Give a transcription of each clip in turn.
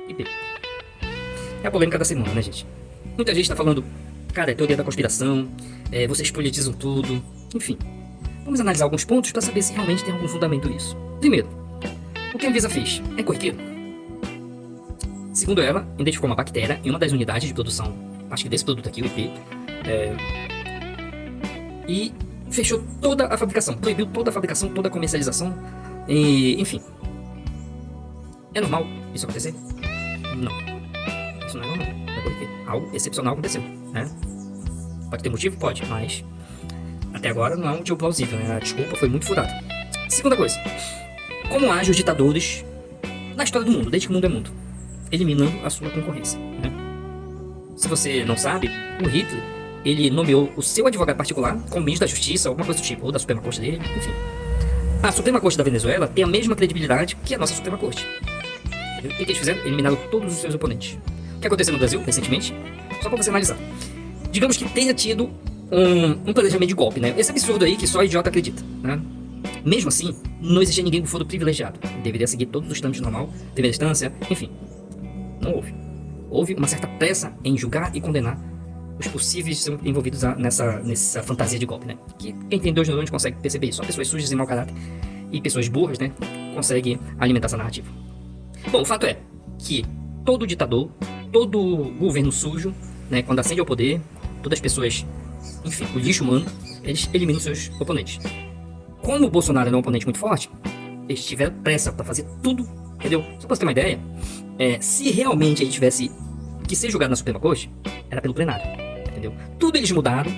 IP. É a polêmica da semana, né, gente? Muita gente tá falando, cara, é teoria da conspiração, vocês politizam tudo, enfim. Vamos analisar alguns pontos para saber se realmente tem algum fundamento isso. Primeiro, o que a Anvisa fez? É corriqueiro? Segundo ela, identificou uma bactéria em uma das unidades de produção, acho que desse produto aqui, o IP, e fechou toda a fabricação, proibiu toda a fabricação, toda a comercialização, enfim. É normal isso acontecer? Não. Isso não é normal, é corriqueiro. Algo excepcional aconteceu, né? Pode ter motivo? Pode, mas até agora não é um motivo plausível, né? A desculpa foi muito furada. Segunda coisa, como agem os ditadores na história do mundo, desde que o mundo é mundo? Eliminando a sua concorrência, né? Se você não sabe, o Hitler, ele nomeou o seu advogado particular como ministro da Justiça, alguma coisa do tipo, ou da Suprema Corte dele, enfim. A Suprema Corte da Venezuela tem a mesma credibilidade que a nossa Suprema Corte. Entendeu? O que eles fizeram? Eliminaram todos os seus oponentes. O que aconteceu no Brasil, recentemente? Só pra você analisar. Digamos que tenha tido um planejamento de golpe, né? Esse absurdo aí que só idiota acredita, né? Mesmo assim, não existia ninguém com foro privilegiado. Deveria seguir todos os trâmites normal, primeira instância, enfim. Não houve. Houve uma certa pressa em julgar e condenar os possíveis envolvidos nessa fantasia de golpe, né? Que quem tem 2 neurônios consegue perceber isso. Só pessoas sujas e mau caráter e pessoas burras, né? Conseguem alimentar essa narrativa. Bom, o fato é que todo ditador, todo governo sujo, né? Quando ascende ao poder, todas as pessoas, enfim, o lixo humano, eles eliminam seus oponentes. Como o Bolsonaro é um oponente muito forte, eles tiveram pressa para fazer tudo, entendeu? Só pra você ter uma ideia, se realmente ele tivesse que ser julgado na Suprema Corte, era pelo plenário, entendeu? Tudo eles mudaram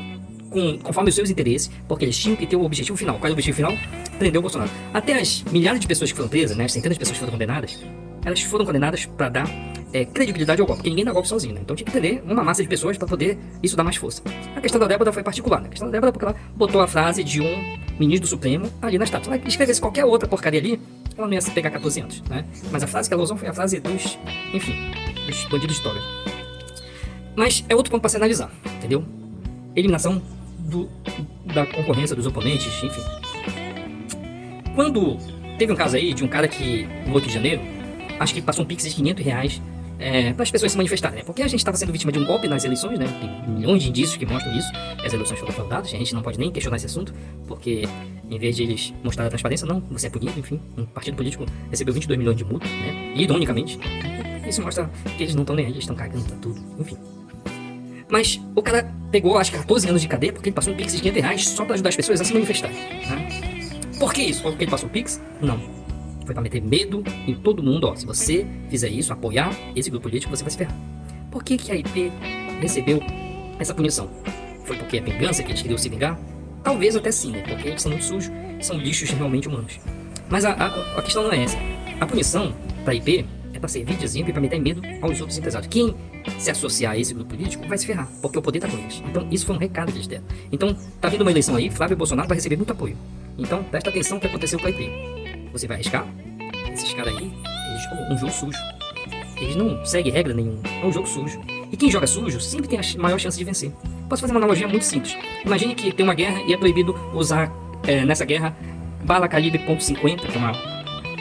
conforme os seus interesses, porque eles tinham que ter o objetivo final. Qual é o objetivo final? Prender o Bolsonaro. Até as milhares de pessoas que foram presas, né, as centenas de pessoas que foram condenadas, elas foram condenadas para dar credibilidade ao golpe, porque ninguém dá golpe sozinho, né? Então tinha que prender uma massa de pessoas para poder isso dar mais força. A questão da Débora foi particular, né? A questão da Débora porque ela botou a frase de um ministro do Supremo ali na estátua. Se ela escrevesse qualquer outra porcaria ali, ela não ia se pegar 14 anos, né? Mas a frase que ela usou foi a frase dos, enfim, dos bandidos de história. Mas é outro ponto para se analisar, entendeu? Eliminação da concorrência dos oponentes, enfim. Quando teve um caso aí de um cara que, no 8 de janeiro, acho que passou um pix de R$500 para as pessoas se manifestarem, né? Porque a gente estava sendo vítima de um golpe nas eleições, né? Tem milhões de indícios que mostram isso. As eleições foram fraudadas, a gente não pode nem questionar esse assunto, porque em vez de eles mostrarem a transparência, não, você é punido, enfim. Um partido político recebeu 22 milhões de multa, né? E, ironicamente, isso mostra que eles não estão nem aí, eles estão cagando pra tudo, enfim. Mas o cara pegou, acho que 14 anos de cadeia, porque ele passou um pix de R$500 só para ajudar as pessoas a se manifestarem, né? Por que isso? Porque ele passou o pix? Não. Foi pra meter medo em todo mundo, ó. Se você fizer isso, apoiar esse grupo político, você vai se ferrar. Por que a IP recebeu essa punição? Foi porque é vingança que eles queriam se vingar? Talvez até sim, né? Porque eles são muito sujos, são lixos realmente humanos. Mas a questão não é essa. A punição pra IP é pra servir de exemplo e pra meter medo aos outros empresários. Quem se associar a esse grupo político vai se ferrar, porque o poder tá com eles. Então isso foi um recado que eles deram. Então tá vindo uma eleição aí, Flávio Bolsonaro vai receber muito apoio. Então presta atenção no que aconteceu com a IP. Você vai arriscar? Esses caras aí, eles jogam um jogo sujo. Eles não seguem regra nenhuma. É um jogo sujo. E quem joga sujo sempre tem a maior chance de vencer. Posso fazer uma analogia muito simples. Imagine que tem uma guerra e é proibido usar, nessa guerra, bala calibre .50,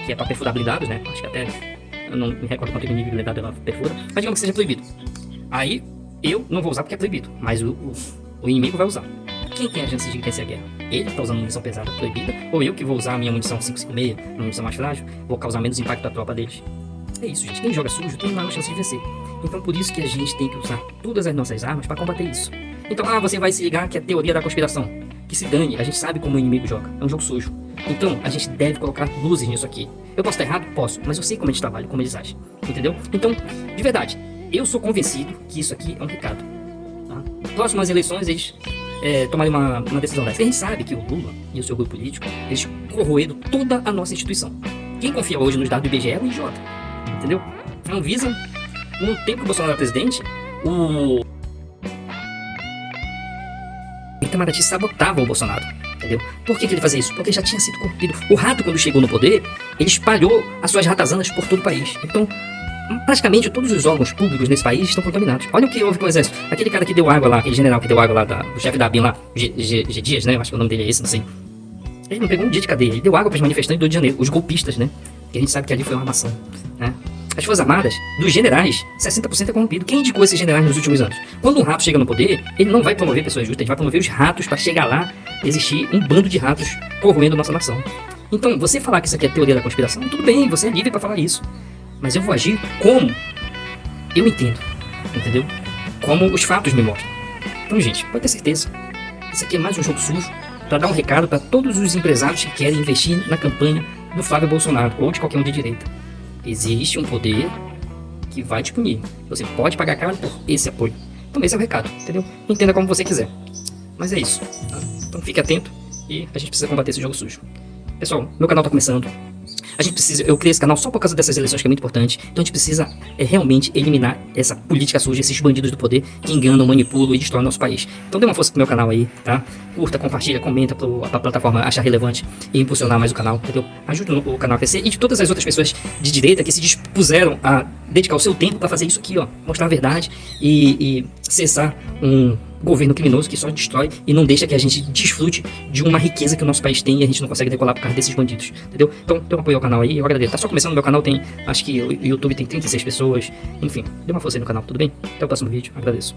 que é pra perfurar blindados, né? Acho que até, eu não me recordo quanto nível de blindado ela perfura. Mas digamos que seja proibido. Aí, eu não vou usar porque é proibido. Mas o inimigo vai usar. Quem tem a chance de vencer a guerra? Ele tá usando munição pesada proibida? Ou eu que vou usar a minha munição 556, uma munição mais frágil, vou causar menos impacto à tropa deles? É isso, gente. Quem joga sujo tem maior chance de vencer. Então por isso que a gente tem que usar todas as nossas armas para combater isso. Então, você vai se ligar que é a teoria da conspiração. Que se dane, a gente sabe como o inimigo joga. É um jogo sujo. Então, a gente deve colocar luzes nisso aqui. Eu posso estar errado? Posso. Mas eu sei como eles trabalham, como eles agem. Entendeu? Então, de verdade, eu sou convencido que isso aqui é um recado. Tá? Próximas eleições, eles tomarem uma decisão dessa. A gente sabe que o Lula e o seu grupo político, eles corroeram toda a nossa instituição. Quem confia hoje nos dados do IBGE é o idiota. Entendeu? A Anvisa, no tempo que o Bolsonaro era presidente, o Itamaraty sabotava o Bolsonaro, entendeu? Por que ele fazia isso? Porque já tinha sido corrompido. O rato, quando chegou no poder, ele espalhou as suas ratazanas por todo o país. Então, praticamente todos os órgãos públicos nesse país estão contaminados. Olha o que houve com o exército. Aquele cara que deu água lá, aquele general que deu água lá, o chefe da ABIN lá, G. Dias, né? Eu acho que o nome dele é esse, não sei. Ele não pegou um dia de cadeia, ele deu água para os manifestantes do Rio de Janeiro, os golpistas, né? Que a gente sabe que ali foi uma armação, né? As Forças Armadas, dos generais, 60% é corrompido. Quem indicou esses generais nos últimos anos? Quando um rato chega no poder, ele não vai promover pessoas justas, ele vai promover os ratos para chegar lá, existir um bando de ratos corroendo nossa nação. Então, você falar que isso aqui é teoria da conspiração, tudo bem, você é livre para falar isso. Mas eu vou agir como eu entendo, entendeu? Como os fatos me mostram. Então, gente, pode ter certeza. Isso aqui é mais um jogo sujo para dar um recado para todos os empresários que querem investir na campanha do Flávio Bolsonaro ou de qualquer um de direita. Existe um poder que vai te punir. Você pode pagar caro por esse apoio. Então esse é o recado, entendeu? Entenda como você quiser. Mas é isso. Tá? Então fique atento e a gente precisa combater esse jogo sujo. Pessoal, meu canal tá começando. Eu criei esse canal só por causa dessas eleições que é muito importante. Então a gente precisa realmente eliminar essa política suja, esses bandidos do poder que enganam, manipulam e destroem nosso país. Então dê uma força pro meu canal aí, tá? Curta, compartilha, comenta pra plataforma achar relevante e impulsionar mais o canal, entendeu? Ajude o canal a crescer e de todas as outras pessoas de direita que se dispuseram a dedicar o seu tempo para fazer isso aqui, ó. Mostrar a verdade e cessar um governo criminoso que só destrói e não deixa que a gente desfrute de uma riqueza que o nosso país tem e a gente não consegue decolar por causa desses bandidos, entendeu? Então, dê um apoio ao canal aí, eu agradeço. Tá só começando, meu canal tem, acho que o YouTube tem 36 pessoas, enfim, dê uma força aí no canal, tudo bem? Até o próximo vídeo, agradeço.